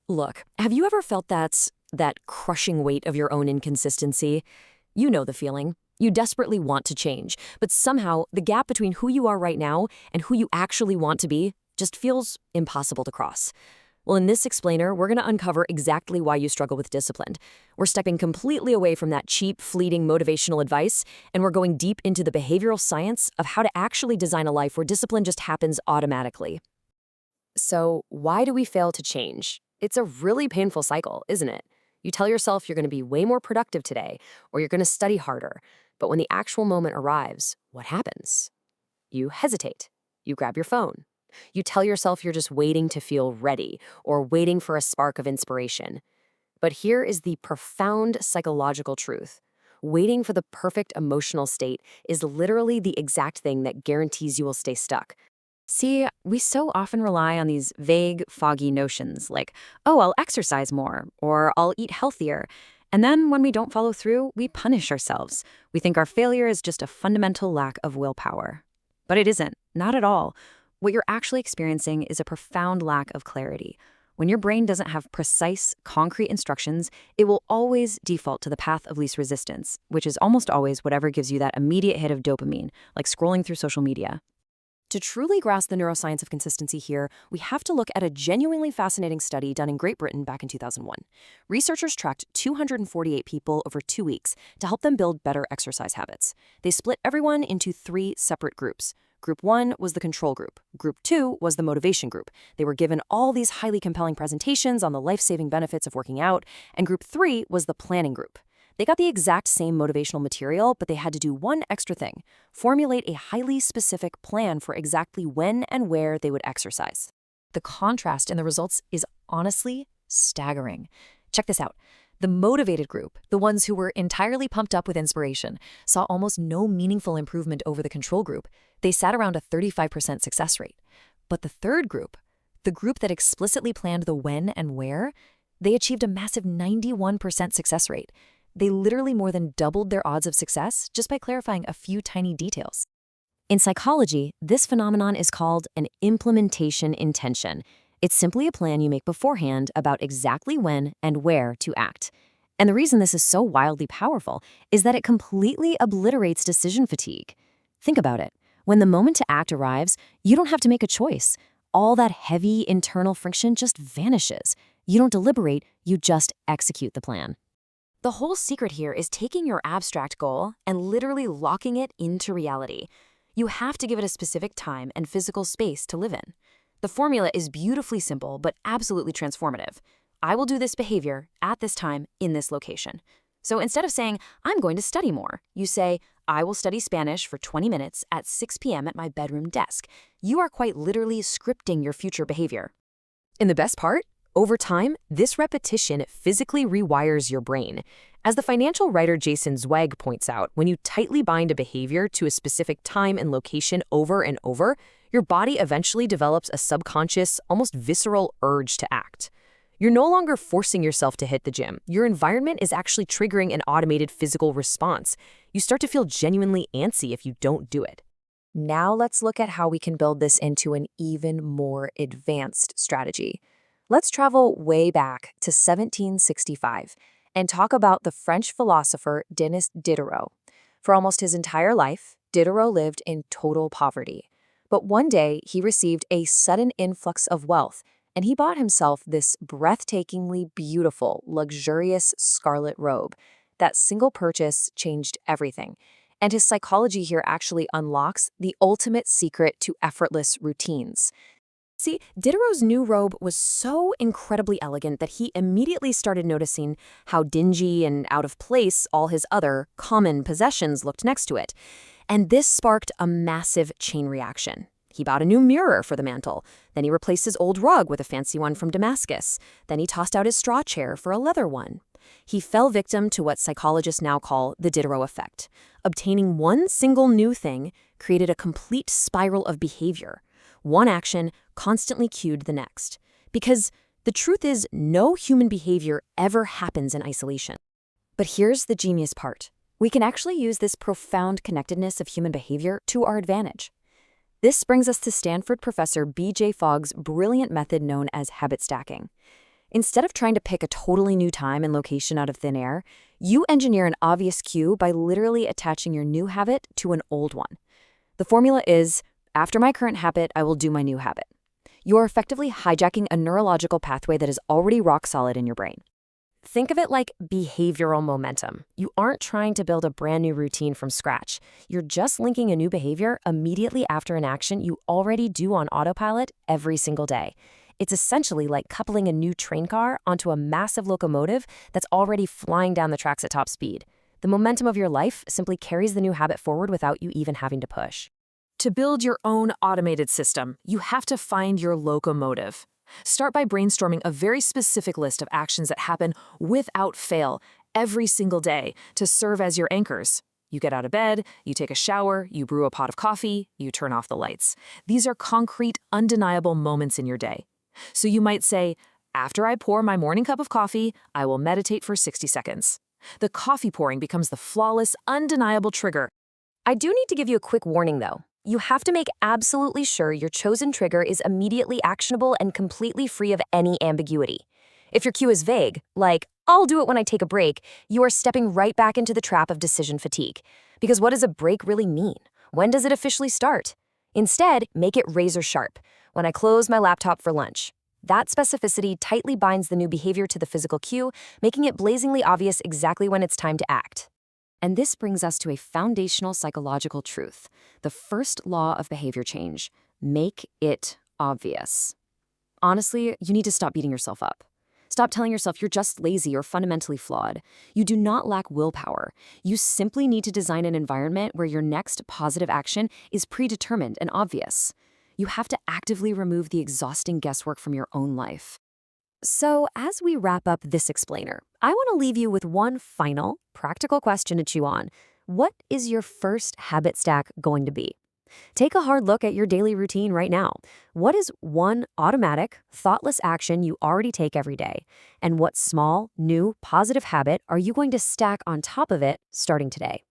Look, have you ever felt that crushing weight of your own inconsistency? You know the feeling. You desperately want to change, but somehow the gap between who you are right now and who you actually want to be just feels impossible to cross. Well, in this explainer, we're going to uncover exactly why you struggle with discipline. We're stepping completely away from that cheap, fleeting motivational advice, and we're going deep into the behavioral science of how to actually design a life where discipline just happens automatically. So, why do we fail to change? It's a really painful cycle, isn't it? You tell yourself you're going to be way more productive today, or you're going to study harder. But when the actual moment arrives, what happens? You hesitate. You grab your phone. You tell yourself you're just waiting to feel ready or waiting for a spark of inspiration. But here is the profound psychological truth. Waiting for the perfect emotional state is literally the exact thing that guarantees you will stay stuck. See, we so often rely on these vague, foggy notions like, oh, I'll exercise more, or I'll eat healthier. And then when we don't follow through, we punish ourselves. We think our failure is just a fundamental lack of willpower. But it isn't, not at all. What you're actually experiencing is a profound lack of clarity. When your brain doesn't have precise, concrete instructions, it will always default to the path of least resistance, which is almost always whatever gives you that immediate hit of dopamine, like scrolling through social media. To truly grasp the neuroscience of consistency here, we have to look at a genuinely fascinating study done in Great Britain back in 2001. Researchers tracked 248 people over 2 weeks to help them build better exercise habits. They split everyone into 3 separate groups. Group 1 was the control group. Group 2 was the motivation group. They were given all these highly compelling presentations on the life-saving benefits of working out. And Group 3 was the planning group. They got the exact same motivational material, but they had to do one extra thing: formulate a highly specific plan for exactly when and where they would exercise. The contrast in the results is honestly staggering. Check this out. The motivated group, the ones who were entirely pumped up with inspiration, saw almost no meaningful improvement over the control group. They sat around a 35% success rate. But the third group, the group that explicitly planned the when and where, they achieved a massive 91% success rate. They literally more than doubled their odds of success just by clarifying a few tiny details. In psychology, this phenomenon is called an implementation intention. It's simply a plan you make beforehand about exactly when and where to act. And the reason this is so wildly powerful is that it completely obliterates decision fatigue. Think about it. When the moment to act arrives, you don't have to make a choice. All that heavy internal friction just vanishes. You don't deliberate, you just execute the plan. The whole secret here is taking your abstract goal and literally locking it into reality. You have to give it a specific time and physical space to live in. The formula is beautifully simple, but absolutely transformative. I will do this behavior at this time in this location. So instead of saying, I'm going to study more, you say, I will study Spanish for 20 minutes at 6 p.m. at my bedroom desk. You are quite literally scripting your future behavior. And the best part? Over time, this repetition physically rewires your brain. As the financial writer Jason Zweig points out, when you tightly bind a behavior to a specific time and location over and over, your body eventually develops a subconscious, almost visceral urge to act. You're no longer forcing yourself to hit the gym. Your environment is actually triggering an automated physical response. You start to feel genuinely antsy if you don't do it. Now let's look at how we can build this into an even more advanced strategy. Let's travel way back to 1765 and talk about the French philosopher Denis Diderot. For almost his entire life, Diderot lived in total poverty. But one day, he received a sudden influx of wealth, and he bought himself this breathtakingly beautiful, luxurious scarlet robe. That single purchase changed everything. And his psychology here actually unlocks the ultimate secret to effortless routines. See, Diderot's new robe was so incredibly elegant that he immediately started noticing how dingy and out of place all his other common possessions looked next to it. And this sparked a massive chain reaction. He bought a new mirror for the mantel. Then he replaced his old rug with a fancy one from Damascus. Then he tossed out his straw chair for a leather one. He fell victim to what psychologists now call the Diderot effect. Obtaining one single new thing created a complete spiral of behavior. One action constantly cued the next. Because the truth is, no human behavior ever happens in isolation. But here's the genius part. We can actually use this profound connectedness of human behavior to our advantage. This brings us to Stanford professor B.J. Fogg's brilliant method known as habit stacking. Instead of trying to pick a totally new time and location out of thin air, you engineer an obvious cue by literally attaching your new habit to an old one. The formula is, after my current habit, I will do my new habit. You're effectively hijacking a neurological pathway that is already rock solid in your brain. Think of it like behavioral momentum. You aren't trying to build a brand new routine from scratch. You're just linking a new behavior immediately after an action you already do on autopilot every single day. It's essentially like coupling a new train car onto a massive locomotive that's already flying down the tracks at top speed. The momentum of your life simply carries the new habit forward without you even having to push. To build your own automated system, you have to find your locomotive. Start by brainstorming a very specific list of actions that happen without fail every single day to serve as your anchors. You get out of bed, you take a shower, you brew a pot of coffee, you turn off the lights. These are concrete, undeniable moments in your day. So you might say, after I pour my morning cup of coffee, I will meditate for 60 seconds. The coffee pouring becomes the flawless, undeniable trigger. I do need to give you a quick warning, though. You have to make absolutely sure your chosen trigger is immediately actionable and completely free of any ambiguity. If your cue is vague, like, I'll do it when I take a break, you are stepping right back into the trap of decision fatigue. Because what does a break really mean? When does it officially start? Instead, make it razor sharp. When I close my laptop for lunch. That specificity tightly binds the new behavior to the physical cue, making it blazingly obvious exactly when it's time to act. And this brings us to a foundational psychological truth, the first law of behavior change: make it obvious. Honestly, you need to stop beating yourself up. Stop telling yourself you're just lazy or fundamentally flawed. You do not lack willpower. You simply need to design an environment where your next positive action is predetermined and obvious. You have to actively remove the exhausting guesswork from your own life. So, as we wrap up this explainer, I want to leave you with one final, practical question to chew on. What is your first habit stack going to be? Take a hard look at your daily routine right now. What is one automatic, thoughtless action you already take every day? And what small, new, positive habit are you going to stack on top of it starting today?